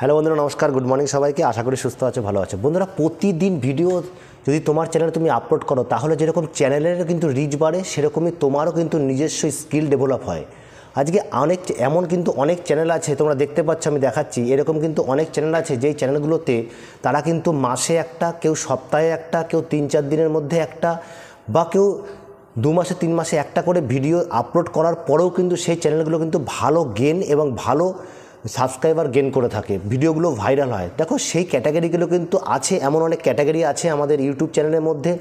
Hello বন্ধুরা, নমস্কার, good morning সবাইকে। আশা করি সুস্থ আছে, ভালো আছে। বন্ধুরা, প্রতিদিন ভিডিও যদি তোমার চ্যানেলে তুমি আপলোড করো, তাহলে যেরকম চ্যানেলের কিন্তু রিচ বাড়ে, সেরকমই তোমারও কিন্তু নিজস্ব স্কিল ডেভেলপ হয়। আজকে অনেক চ্যানেল আছে, তোমরা দেখতে পাচ্ছ, আমি দেখাচ্ছি। এরকম কিন্তু অনেক চ্যানেল আছে যেই চ্যানেলগুলোতে তারা কিন্তু মাসে একটা, কেউ সপ্তাহে একটা, কেউ 3-4 দিনের মধ্যে একটা, বা কেউ 2 মাসে 3 মাসে একটা করে ভিডিও আপলোড করার পরেও কিন্তু সেই চ্যানেলগুলো কিন্তু ভালো গেন এবং ভালো সাবস্ক্রাইবার গেন করে থাকে, ভিডিওগুলো ভাইরাল হয়। দেখো, সেই ক্যাটাগরিগুলো কিন্তু আছে, এমন অনেক ক্যাটাগরি আছে আমাদের ইউটিউব চ্যানেলের মধ্যে,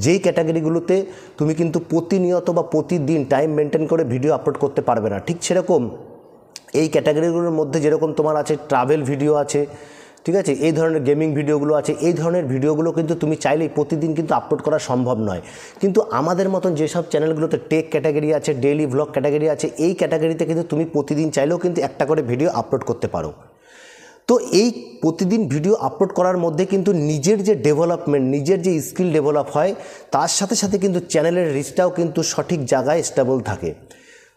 যেই ক্যাটাগরিগুলোতে তুমি কিন্তু প্রতিনিয়ত বা প্রতিদিন টাইম মেনটেন করে ভিডিও আপলোড করতে পারবে না। ঠিক সেরকম এই ক্যাটাগরিগুলোর মধ্যে যেরকম তোমার আছে ট্রাভেল ভিডিও আছে, ঠিক আছে, এই ধরনের গেমিং ভিডিওগুলো আছে। এই ধরনের ভিডিওগুলো কিন্তু তুমি চাইলেই প্রতিদিন কিন্তু আপলোড করা সম্ভব নয়। কিন্তু আমাদের মতন যেসব চ্যানেলগুলোতে টেক ক্যাটাগরি আছে, ডেইলি ভ্লগ ক্যাটাগরি আছে, এই ক্যাটাগরিতে কিন্তু তুমি প্রতিদিন চাইলেও কিন্তু একটা করে ভিডিও আপলোড করতে পারো। তো এই প্রতিদিন ভিডিও আপলোড করার মধ্যে কিন্তু নিজের যে ডেভেলপমেন্ট, নিজের যে স্কিল ডেভেলপ হয়, তার সাথে সাথে কিন্তু চ্যানেলের রিচটাও কিন্তু সঠিক জায়গায় স্টেবল থাকে।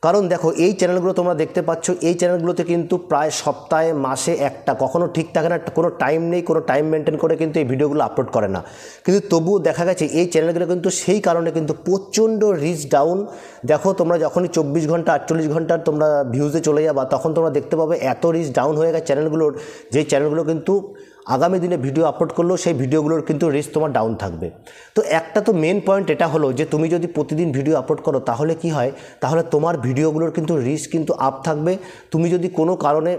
কারণ দেখো, এই চ্যানেলগুলো তোমরা দেখতে পাচ্ছ, এই চ্যানেলগুলোতে কিন্তু প্রায় সপ্তাহে, মাসে একটা, কখনো ঠিক থাকে না, কোনো টাইম নেই, কোনো টাইম মেনটেন করে কিন্তু এই ভিডিওগুলো আপলোড করে না। কিন্তু তবুও দেখা গেছে এই চ্যানেলগুলো কিন্তু সেই কারণে কিন্তু প্রচণ্ড রিচ ডাউন। দেখো, তোমরা যখনই 24 ঘন্টা 48 ঘন্টার তোমরা ভিউজে চলে যাবা, তখন তোমরা দেখতে পাবে এত রিচ ডাউন হয়ে গেছে চ্যানেলগুলোর, যেই চ্যানেলগুলো কিন্তু আগামী দিনে ভিডিও আপলোড করলেও সেই ভিডিওগুলোর কিন্তু রিচ তোমার ডাউন থাকবে। তো একটা তো মেন পয়েন্ট এটা হলো যে তুমি যদি প্রতিদিন ভিডিও আপলোড করো, তাহলে কি হয়, তাহলে তোমার ভিডিওগুলোর কিন্তু রিচ কিন্তু আপ থাকবে। তুমি যদি কোনো কারণে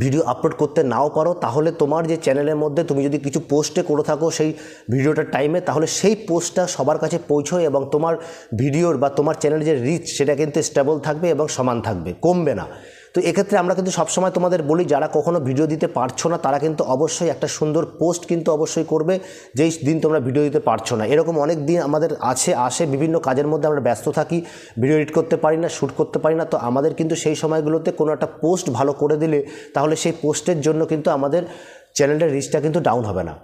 ভিডিও আপলোড করতে নাও পারো, তাহলে তোমার যে চ্যানেলের মধ্যে তুমি যদি কিছু পোস্টে করে থাকো সেই ভিডিওটার টাইমে, তাহলে সেই পোস্টটা সবার কাছে পৌঁছয় এবং তোমার ভিডিওর বা তোমার চ্যানেলের যে রিচ, সেটা কিন্তু স্টেবল থাকবে এবং সমান থাকবে, কমবে না। তো এক্ষেত্রে আমরা কিন্তু সবসময় তোমাদের বলি, যারা কখনো ভিডিও দিতে পারছো না, তারা কিন্তু অবশ্যই একটা সুন্দর পোস্ট কিন্তু অবশ্যই করবে যেই দিন তোমরা ভিডিও দিতে পারছো না। এরকম অনেক দিন আমাদের আসে, বিভিন্ন কাজের মধ্যে আমরা ব্যস্ত থাকি, ভিডিও এডিট করতে পারি না, শ্যুট করতে পারি না। তো আমাদের কিন্তু সেই সময়গুলোতে কোনো একটা পোস্ট ভালো করে দিলে, তাহলে সেই পোস্টের জন্য কিন্তু আমাদের চ্যানেলের রিচটা কিন্তু ডাউন হবে না।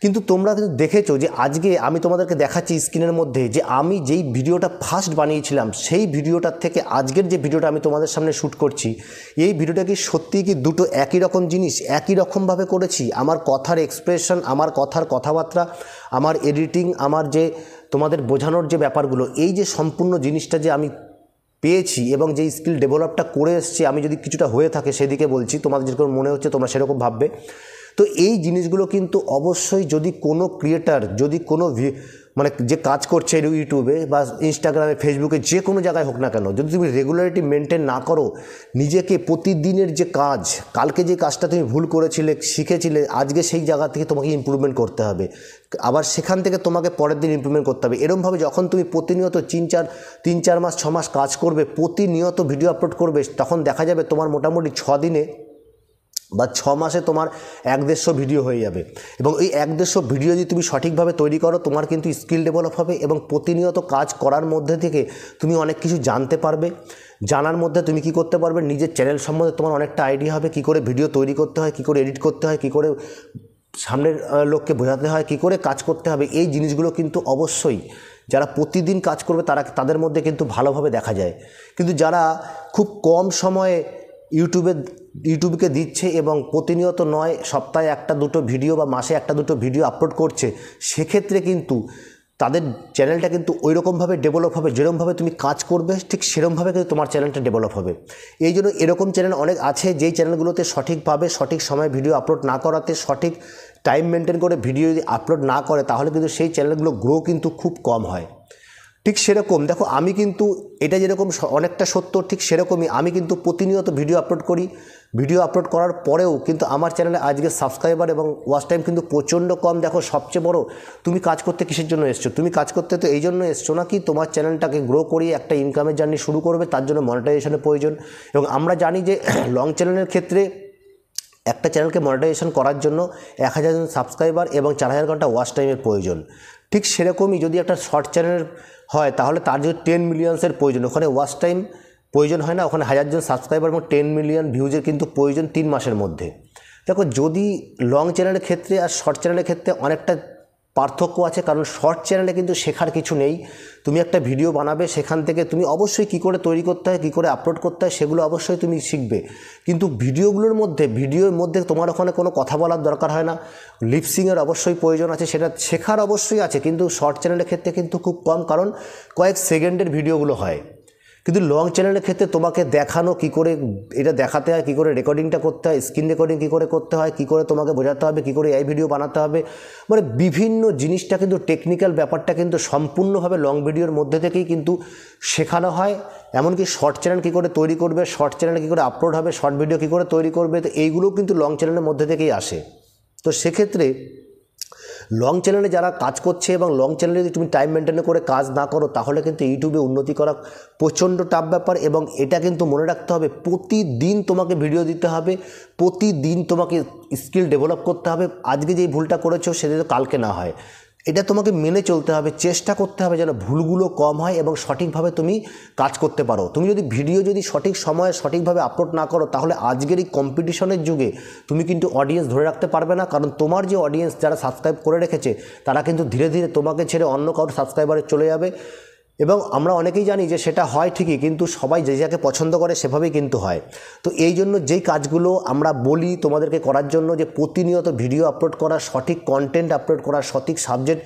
কিন্তু তোমরা কিন্তু দেখেছো যে আজকে আমি তোমাদেরকে দেখাচ্ছি স্ক্রিনের মধ্যে, যে আমি যেই ভিডিওটা ফার্স্ট বানিয়েছিলাম, সেই ভিডিওটার থেকে আজকের যে ভিডিওটা আমি তোমাদের সামনে শ্যুট করছি, এই ভিডিওটা কি সত্যিই কি দুটো একই রকম জিনিস, একই রকমভাবে করেছি? আমার কথার এক্সপ্রেশন, আমার কথাবার্তা, আমার এডিটিং, আমার যে তোমাদের বোঝানোর যে ব্যাপারগুলো, এই যে সম্পূর্ণ জিনিসটা যে আমি পেয়েছি এবং যেই স্কিল ডেভেলপটা করে এসেছি, আমি যদি কিছুটা হয়ে থাকে সেদিকে বলছি, তোমাদের যেরকম মনে হচ্ছে তোমরা সেরকম ভাববে। তো এই জিনিসগুলো কিন্তু অবশ্যই, যদি কোনো ক্রিয়েটার, যদি কোনো মানে যে কাজ করছে ইউটিউবে বা ইনস্টাগ্রামে, ফেসবুকে, যে কোনো জায়গায় হোক না কেন, যদি তুমি রেগুলারিটি মেনটেন না করো, নিজেকে প্রতিদিনের যে কাজ, কালকে যে কাজটা তুমি ভুল করেছিলে, শিখেছিলে, আজকে সেই জায়গা থেকে তোমাকে ইমপ্রুভমেন্ট করতে হবে, আবার সেখান থেকে তোমাকে পরের দিন ইমপ্রুভমেন্ট করতে হবে। এরকমভাবে যখন তুমি প্রতিনিয়ত 3-4 মাস 6 মাস কাজ করবে, প্রতিনিয়ত ভিডিও আপলোড করবে, তখন দেখা যাবে তোমার মোটামুটি 6 দিনে বা 6 মাসে তোমার 1-150 ভিডিও হয়ে যাবে। এবং এই 1-150 ভিডিও যদি তুমি সঠিকভাবে তৈরি করো, তোমার কিন্তু স্কিল ডেভেলপ হবে এবং প্রতিনিয়ত কাজ করার মধ্যে থেকে তুমি অনেক কিছু জানতে পারবে। জানার মধ্যে তুমি কি করতে পারবে, নিজের চ্যানেল সম্বন্ধে তোমার অনেকটা আইডিয়া হবে, কী করে ভিডিও তৈরি করতে হয়, কী করে এডিট করতে হয়, কী করে সামনের লোককে বোঝাতে হয়, কী করে কাজ করতে হবে। এই জিনিসগুলো কিন্তু অবশ্যই যারা প্রতিদিন কাজ করবে তাদের মধ্যে কিন্তু ভালোভাবে দেখা যায়। কিন্তু যারা খুব কম সময়ে ইউটিউবকে দিচ্ছে এবং প্রতিনিয়ত নয়, সপ্তাহে 1-2 ভিডিও বা মাসে 1-2 ভিডিও আপলোড করছে, সেক্ষেত্রে কিন্তু তাদের চ্যানেলটা কিন্তু ওই রকমভাবে ডেভেলপ হবে, যেরকমভাবে তুমি কাজ করবে ঠিক সেরকমভাবে কিন্তু তোমার চ্যানেলটা ডেভেলপ হবে। এই জন্য এরকম চ্যানেল অনেক আছে, যেই চ্যানেলগুলোতে সঠিকভাবে সঠিক সময়ে ভিডিও আপলোড না করাতে, সঠিক টাইম মেনটেন করে ভিডিও যদি আপলোড না করে, তাহলে কিন্তু সেই চ্যানেলগুলো গ্রো কিন্তু খুব কম হয়। ঠিক সেরকম দেখো, আমি কিন্তু এটা যেরকম অনেকটা সত্য, ঠিক সেরকমই আমি কিন্তু প্রতিনিয়ত ভিডিও আপলোড করি। ভিডিও আপলোড করার পরেও কিন্তু আমার চ্যানেলে আজকে সাবস্ক্রাইবার এবং ওয়াচ টাইম কিন্তু প্রচণ্ড কম। দেখো, সবচেয়ে বড়, তুমি কাজ করতে কিসের জন্য এসছো? তুমি কাজ করতে তো এই জন্য এসছো না কি তোমার চ্যানেলটাকে গ্রো করিয়ে একটা ইনকামের জার্নি শুরু করবে, তার জন্য মনিটাইজেশনের প্রয়োজন। এবং আমরা জানি যে লং চ্যানেলের ক্ষেত্রে একটা চ্যানেলকে মনিটাইজেশন করার জন্য 1000 জন সাবস্ক্রাইবার এবং 4000 ঘন্টা ওয়াচ টাইমের প্রয়োজন। ঠিক সেরকমই যদি একটা শর্ট চ্যানেল হয়, তাহলে তার যদি 10 মিলিয়ন্সের প্রয়োজন, ওখানে ওয়াচ টাইম প্রয়োজন হয় না, ওখানে 1000 জন সাবস্ক্রাইবার এবং 10 মিলিয়ন ভিউজের কিন্তু প্রয়োজন 3 মাসের মধ্যে। দেখো, যদি লং চ্যানেলের ক্ষেত্রে আর শর্ট চ্যানেলের ক্ষেত্রে অনেকটা পার্থক্য আছে, কারণ শর্ট চ্যানেলে কিন্তু শেখার কিছু নেই। তুমি একটা ভিডিও বানাবে, সেখান থেকে তুমি অবশ্যই কী করে তৈরি করতে হয়, কী করে আপলোড করতে হয় সেগুলো অবশ্যই তুমি শিখবে। কিন্তু ভিডিওর মধ্যে তোমার ওখানে কোনো কথা বলার দরকার হয় না, লিপসিংয়ের অবশ্যই প্রয়োজন আছে, সেটা শেখার অবশ্যই আছে, কিন্তু শর্ট চ্যানেলের ক্ষেত্রে কিন্তু খুব কম, কারণ কয়েক সেকেন্ডের ভিডিওগুলো হয়। কিন্তু লং চ্যানেলের ক্ষেত্রে তোমাকে দেখানো কী করে এটা দেখাতে হয়, কী করে রেকর্ডিংটা করতে হয়, স্ক্রিন রেকর্ডিং কী করে করতে হয়, কী করে তোমাকে বোঝাতে হবে, কী করে এই ভিডিও বানাতে হবে, মানে বিভিন্ন জিনিসটা কিন্তু টেকনিক্যাল ব্যাপারটা কিন্তু সম্পূর্ণভাবে লং ভিডিওর মধ্যে থেকেই কিন্তু শেখানো হয়। এমনকি শর্ট চ্যানেল কী করে তৈরি করবে, শর্ট চ্যানেল কী করে আপলোড হবে, শর্ট ভিডিও কী করে তৈরি করবে, তো এইগুলোও কিন্তু লং চ্যানেলের মধ্যে থেকেই আসে। তো সেক্ষেত্রে লং চ্যানেলে যারা কাজ করছে এবং লং চ্যানেলে যদি তুমি টাইম মেনটেন করে কাজ না করো, তাহলে কিন্তু ইউটিউবে উন্নতি করা প্রচণ্ড টাফ ব্যাপার। এবং এটা কিন্তু মনে রাখতে হবে, প্রতিদিন তোমাকে ভিডিও দিতে হবে, প্রতিদিন তোমাকে স্কিল ডেভেলপ করতে হবে। আজকে যেই ভুলটা করেছো সেটা তো কালকে না হয়, এটা তোমাকে মেনে চলতে হবে, চেষ্টা করতে হবে যেন ভুলগুলো কম হয় এবং সঠিকভাবে তুমি কাজ করতে পারো। তুমি যদি ভিডিও সঠিক সময়ে সঠিকভাবে আপলোড না করো, তাহলে আজকের এই কম্পিটিশনের যুগে তুমি কিন্তু অডিয়েন্স ধরে রাখতে পারবে না। কারণ তোমার যে অডিয়েন্স যারা সাবস্ক্রাইব করে রেখেছে, তারা কিন্তু ধীরে ধীরে তোমাকে ছেড়ে অন্য কারোর সাবস্ক্রাইবারে চলে যাবে। এবং আমরা অনেকেই জানি যে সেটা হয় ঠিকই, কিন্তু সবাই যে যাকে পছন্দ করে সেভাবেই কিন্তু হয়। তো এই জন্য যেই কাজগুলো আমরা বলি তোমাদেরকে করার জন্য, যে প্রতিনিয়ত ভিডিও আপলোড করা, সঠিক কন্টেন্ট আপলোড করা, সঠিক সাবজেক্ট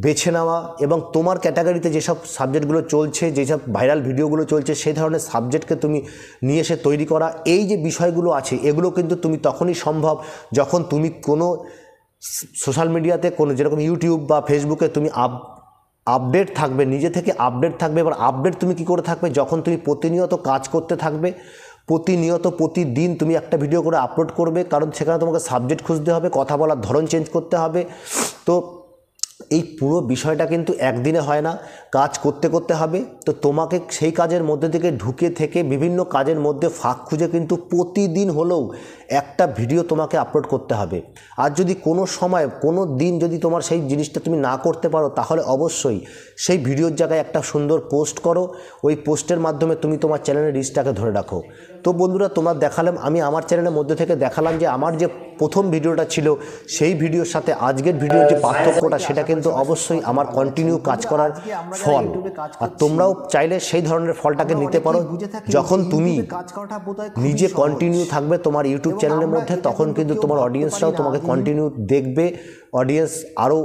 বেছে নেওয়া, এবং তোমার ক্যাটাগরিতে যেসব সাবজেক্টগুলো চলছে, যেসব ভাইরাল ভিডিওগুলো চলছে, সেই ধরনের সাবজেক্টকে তুমি নিয়ে এসে তৈরি করা, এই যে বিষয়গুলো আছে, এগুলো কিন্তু তুমি তখনই সম্ভব যখন তুমি কোনো সোশ্যাল মিডিয়াতে, কোনো যেরকম ইউটিউব বা ফেসবুকে তুমি আপডেট থাকবে, নিজে থেকে আপডেট থাকবে। এবার আপডেট তুমি কি করে থাকবে, যখন তুমি প্রতিনিয়ত কাজ করতে থাকবে, প্রতিদিন তুমি একটা ভিডিও করে আপলোড করবে, কারণ সেখানে তোমাকে সাবজেক্ট খুঁজতে হবে, কথা বলার ধরন চেঞ্জ করতে হবে। তো এই পুরো বিষয়টা কিন্তু একদিনে হয় না, কাজ করতে করতে হবে। তো তোমাকে সেই কাজের মধ্যে থেকে ঢুকে থেকে বিভিন্ন কাজের মধ্যে ফাঁক খুঁজে কিন্তু প্রতিদিন হলেও একটা ভিডিও তোমাকে আপলোড করতে হবে। আর যদি কোনো সময় কোনো দিন যদি তোমার সেই জিনিসটা তুমি না করতে পারো, তাহলে অবশ্যই সেই ভিডিওর জায়গায় একটা সুন্দর পোস্ট করো, ওই পোস্টের মাধ্যমে তুমি তোমার চ্যানেলের রিচটাকে ধরে রাখো। তো বন্ধুরা, তোমরা দেখালাম, আমি আমার চ্যানেলের মধ্যে থেকে দেখালাম যে আমার যে প্রথম ভিডিওটা ছিল, সেই ভিডিওর সাথে আজকের ভিডিওর যে পার্থক্যটা, সেটা কিন্তু অবশ্যই আমার কন্টিনিউ কাজ করার ফল। আর তোমরাও চাইলে সেই ধরনের ফলটাকে নিতে পারো। যখন তুমি নিজে কন্টিনিউ থাকবে তোমার ইউটিউব চ্যানেলের মধ্যে, তখন কিন্তু তোমার অডিয়েন্সরাও তোমাকে কন্টিনিউ দেখবে, অডিয়েন্স আরও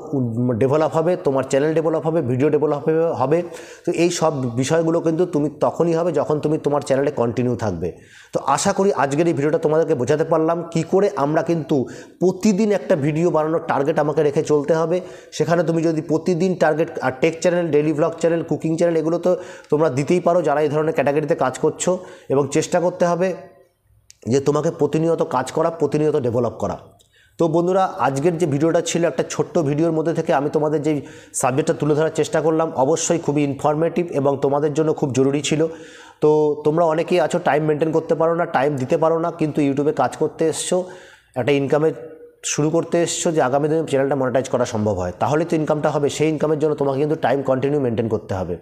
ডেভেলপ হবে, তোমার চ্যানেল ডেভেলপ হবে, ভিডিও ডেভেলপ হবে। তো এই সব বিষয়গুলো কিন্তু তুমি তখনই হবে যখন তুমি তোমার চ্যানেলে কন্টিনিউ থাকবে। তো আশা করি আজকের এই ভিডিওটা তোমাদেরকে বোঝাতে পারলাম কি করে আমরা কিন্তু প্রতিদিন একটা ভিডিও বানানোর টার্গেট আমাকে রেখে চলতে হবে। সেখানে তুমি যদি প্রতিদিন টার্গেট, আর tech channel, daily vlog channel, cooking channel, এগুলো তো তোমরা দিতেই পারো যারা এই ধরনের ক্যাটাগরিতে কাজ করছো, এবং চেষ্টা করতে হবে যে তোমাকে প্রতিনিয়ত কাজ করা, প্রতিনিয়ত ডেভেলপ করা। তো বন্ধুরা, আজকের যে ভিডিওটা ছিল একটা ছোট্ট ভিডিওর মধ্যে থেকে আমি তোমাদের যে সাবজেক্টটা তুলে ধরার চেষ্টা করলাম, অবশ্যই খুবই ইনফরমেটিভ এবং তোমাদের জন্য খুব জরুরি ছিল। তো তোমরা অনেকেই আছো টাইম মেনটেন করতে পারো না, টাইম দিতে পারো না, কিন্তু ইউটিউবে কাজ করতে এসছো, একটা ইনকামের শুরু করতে এসছো, যে আগামী দিনে চ্যানেলটা মনিটাইজ করা সম্ভব হয়, তাহলে তো ইনকামটা হবে। সেই ইনকামের জন্য তোমাকে কিন্তু টাইম কন্টিনিউ মেনটেন করতে হবে।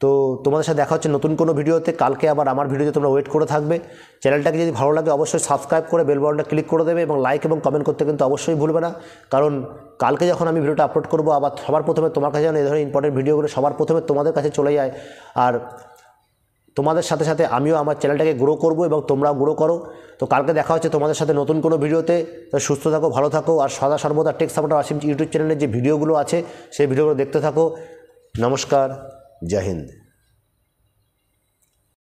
তো তোমাদের সাথে দেখা হচ্ছে নতুন কোনো ভিডিওতে। কালকে আবার আমার ভিডিওতে তোমরা ওয়েট করে থাকবে। চ্যানেলটাকে যদি ভালো লাগে অবশ্যই সাবস্ক্রাইব করে বেল বাটনটা ক্লিক করে দেবে, এবং লাইক এবং কমেন্ট করতে কিন্তু অবশ্যই ভুলবে না। কারণ কালকে যখন আমি ভিডিওটা আপলোড করবো, আবার সবার প্রথমে তোমার কাছে যেন এই ধরনের ইম্পর্টেন্ট ভিডিওগুলো সবার প্রথমে তোমাদের কাছে চলে যায়। আর তোমাদের সাথে সাথে আমিও আমার চ্যানেলটাকে গ্রো করব এবং তোমরাও গ্রো করো। তো কালকে দেখা হচ্ছে তোমাদের সাথে নতুন কোনো ভিডিওতে। সুস্থ থাকো, ভালো থাকো, আর সদা সর্বদা টেক সাপোর্টার আসিম ইউটিউব চ্যানেলের যে ভিডিওগুলো আছে সেই ভিডিওগুলো দেখতে থাকো। নমস্কার, জয় হিন্দ।